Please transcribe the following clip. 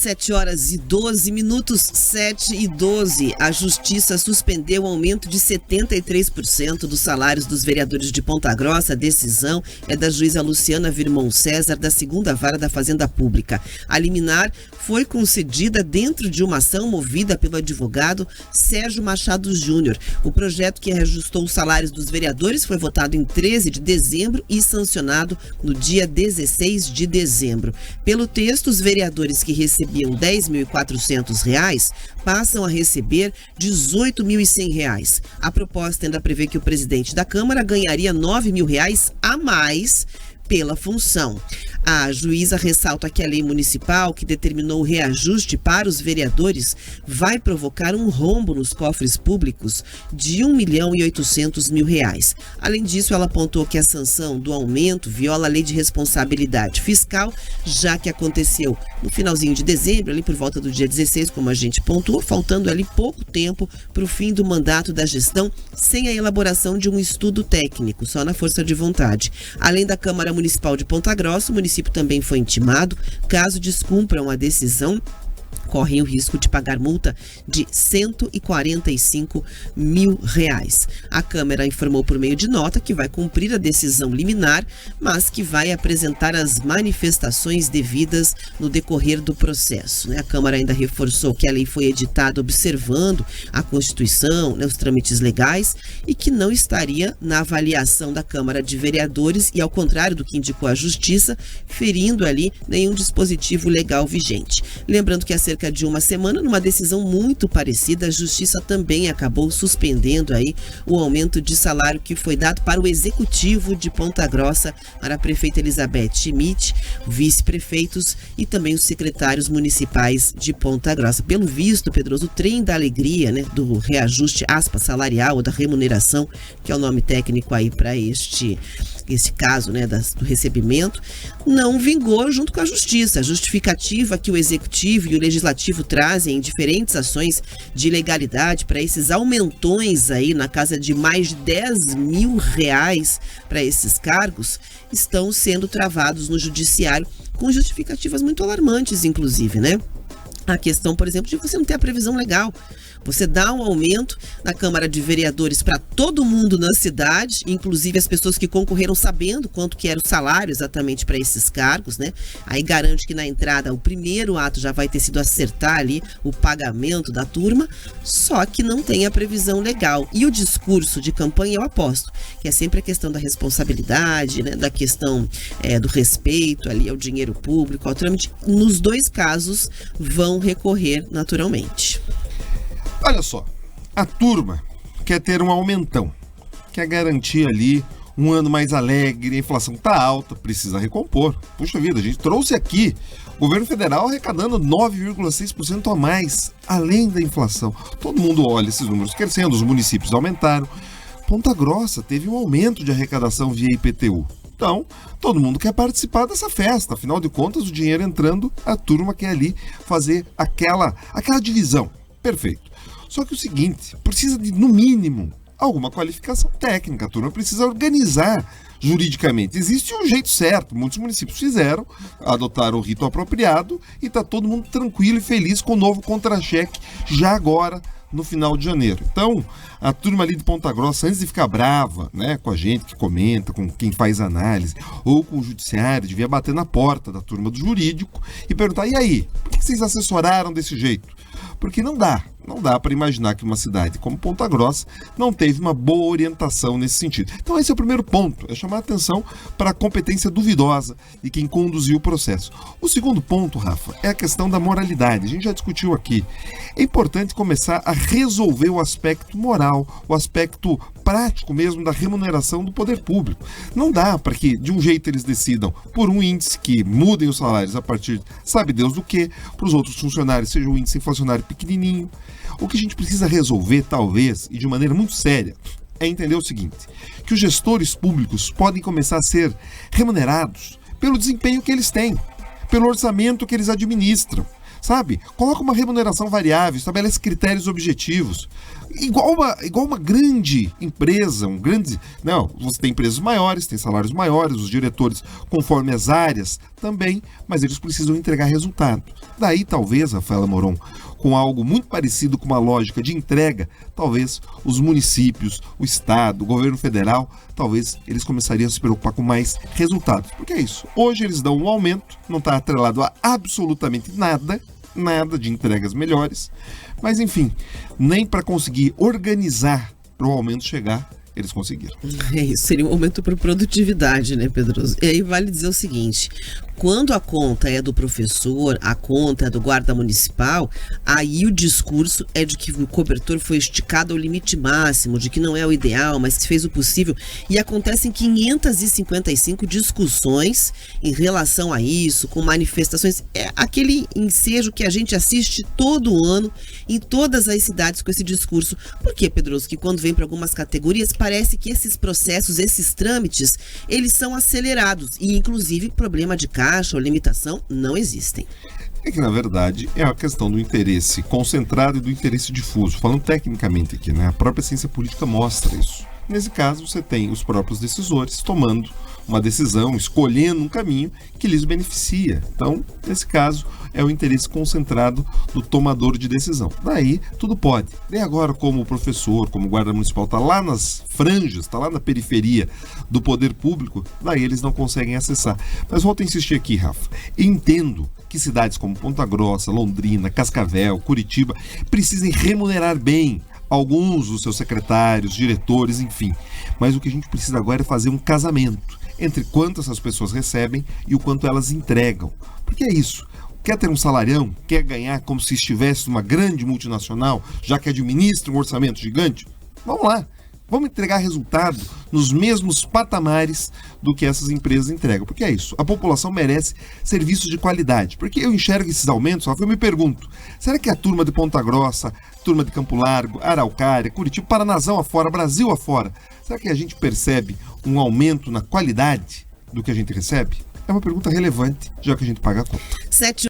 7h12, 7h12. A Justiça suspendeu o aumento de 73% dos salários dos vereadores de Ponta Grossa. A decisão é da juíza Luciana Virmão César, da 2ª Vara da Fazenda Pública. A liminar foi concedida dentro de uma ação movida pelo advogado Sérgio Machado Júnior. O projeto que reajustou os salários dos vereadores foi votado em 13 de dezembro e sancionado no dia 16 de dezembro. Pelo texto, os vereadores que recebiam R$ 10.400 passam a receber R$ 18.100. A proposta ainda prevê que o presidente da Câmara ganharia R$ 9.000 a mais pela função. A juíza ressalta que a lei municipal que determinou o reajuste para os vereadores vai provocar um rombo nos cofres públicos de R$ 1.800.000. Além disso, ela apontou que a sanção do aumento viola a lei de responsabilidade fiscal, já que aconteceu no finalzinho de dezembro, ali por volta do dia 16, como a gente pontuou, faltando ali pouco tempo para o fim do mandato da gestão, sem a elaboração de um estudo técnico, só na força de vontade. Além da Câmara Municipal de Ponta Grossa, o município também foi intimado. Caso descumpram a decisão, correm o risco de pagar multa de R$ 145.000. A Câmara informou por meio de nota que vai cumprir a decisão liminar, mas que vai apresentar as manifestações devidas no decorrer do processo. A Câmara ainda reforçou que a lei foi editada observando a Constituição, os trâmites legais, e que não estaria na avaliação da Câmara de Vereadores e, ao contrário do que indicou a Justiça, ferindo ali nenhum dispositivo legal vigente. Lembrando que há cerca de uma semana, numa decisão muito parecida, a Justiça também acabou suspendendo aí o aumento de salário que foi dado para o executivo de Ponta Grossa, para a prefeita Elizabeth Schmidt, vice-prefeitos e também os secretários municipais de Ponta Grossa. Pelo visto, Pedroso, o trem da alegria, do reajuste, salarial ou da remuneração, que é o nome técnico aí para este caso, do recebimento, não vingou junto com a Justiça. A justificativa que o Executivo e o Legislativo trazem em diferentes ações de ilegalidade para esses aumentões aí na casa de mais de R$ 10.000 para esses cargos estão sendo travados no Judiciário com justificativas muito alarmantes, inclusive, A questão, por exemplo, de você não ter a previsão legal. Você dá um aumento na Câmara de Vereadores para todo mundo na cidade, inclusive as pessoas que concorreram sabendo quanto que era o salário exatamente para esses cargos, Aí garante que na entrada o primeiro ato já vai ter sido acertar ali o pagamento da turma, só que não tem a previsão legal. E o discurso de campanha, eu aposto, que é sempre a questão da responsabilidade, da questão do respeito ali ao dinheiro público, ao trâmite. Nos dois casos vão recorrer naturalmente. Olha só, a turma quer ter um aumentão, quer garantir ali um ano mais alegre, a inflação tá alta, precisa recompor. Puxa vida, a gente trouxe aqui o governo federal arrecadando 9,6% a mais, além da inflação. Todo mundo olha esses números crescendo, os municípios aumentaram. Ponta Grossa teve um aumento de arrecadação via IPTU. Então, todo mundo quer participar dessa festa. Afinal de contas, o dinheiro entrando, a turma quer ali fazer aquela divisão. Perfeito. Só que o seguinte, precisa de, no mínimo, alguma qualificação técnica. A turma precisa organizar juridicamente. Existe um jeito certo. Muitos municípios fizeram, adotaram o rito apropriado e está todo mundo tranquilo e feliz com o novo contra-cheque já agora, no final de janeiro. Então, a turma ali de Ponta Grossa, antes de ficar brava, com a gente que comenta, com quem faz análise, ou com o judiciário, devia bater na porta da turma do jurídico e perguntar, e aí, por que vocês assessoraram desse jeito? Porque não dá para imaginar que uma cidade como Ponta Grossa não teve uma boa orientação nesse sentido. Então esse é o primeiro ponto, é chamar a atenção para a competência duvidosa de quem conduziu o processo. O segundo ponto, Rafa, é a questão da moralidade. A gente já discutiu aqui. É importante começar a resolver o aspecto moral, o aspecto prático mesmo da remuneração do poder público. Não dá para que, de um jeito, eles decidam por um índice que mudem os salários a partir, sabe Deus do que, para os outros funcionários seja um índice inflacionário pequenininho. O que a gente precisa resolver, talvez, e de maneira muito séria, é entender o seguinte, que os gestores públicos podem começar a ser remunerados pelo desempenho que eles têm, pelo orçamento que eles administram. sabe? Coloca uma remuneração variável, estabelece critérios objetivos. Igual uma grande empresa, Não, você tem empresas maiores, tem salários maiores, os diretores, conforme as áreas, também, mas eles precisam entregar resultado. Daí, talvez, Rafaela Moron, com algo muito parecido com uma lógica de entrega, talvez os municípios, o Estado, o governo federal, talvez eles começariam a se preocupar com mais resultados. Porque é isso. Hoje eles dão um aumento, não está atrelado a absolutamente nada de entregas melhores, mas enfim, nem para conseguir organizar para o aumento chegar, eles conseguiram. É isso, seria um aumento para produtividade, né, Pedroso? E aí vale dizer o seguinte, quando a conta é do professor, a conta é do guarda municipal, aí o discurso é de que o cobertor foi esticado ao limite máximo, de que não é o ideal, mas se fez o possível, e acontecem 555 discussões em relação a isso, com manifestações, é aquele ensejo que a gente assiste todo ano em todas as cidades com esse discurso. Por quê, Pedroso? Que quando vem para algumas categorias, parece que esses processos, esses trâmites, eles são acelerados e, inclusive, problema de caixa ou limitação não existem. É que, na verdade, é a questão do interesse concentrado e do interesse difuso. Falando tecnicamente aqui, né? A própria ciência política mostra isso. Nesse caso, você tem os próprios decisores tomando uma decisão, escolhendo um caminho que lhes beneficia. Então, nesse caso, é o interesse concentrado do tomador de decisão. Daí, tudo pode. E agora, como o professor, como o guarda municipal está lá nas franjas, está lá na periferia do poder público, daí eles não conseguem acessar. Mas volto a insistir aqui, Rafa. Entendo que cidades como Ponta Grossa, Londrina, Cascavel, Curitiba precisem remunerar bem alguns dos seus secretários, diretores, enfim. Mas o que a gente precisa agora é fazer um casamento entre quanto essas pessoas recebem e o quanto elas entregam. Porque é isso. Quer ter um salarião? Quer ganhar como se estivesse numa grande multinacional, já que administra um orçamento gigante? Vamos lá. Vamos entregar resultado nos mesmos patamares do que essas empresas entregam. Porque é isso. A população merece serviços de qualidade. Porque eu enxergo esses aumentos, só que eu me pergunto, será que a turma de Ponta Grossa, turma de Campo Largo, Araucária, Curitiba, Paranazão afora, Brasil afora, será que a gente percebe um aumento na qualidade do que a gente recebe? É uma pergunta relevante, já que a gente paga a conta.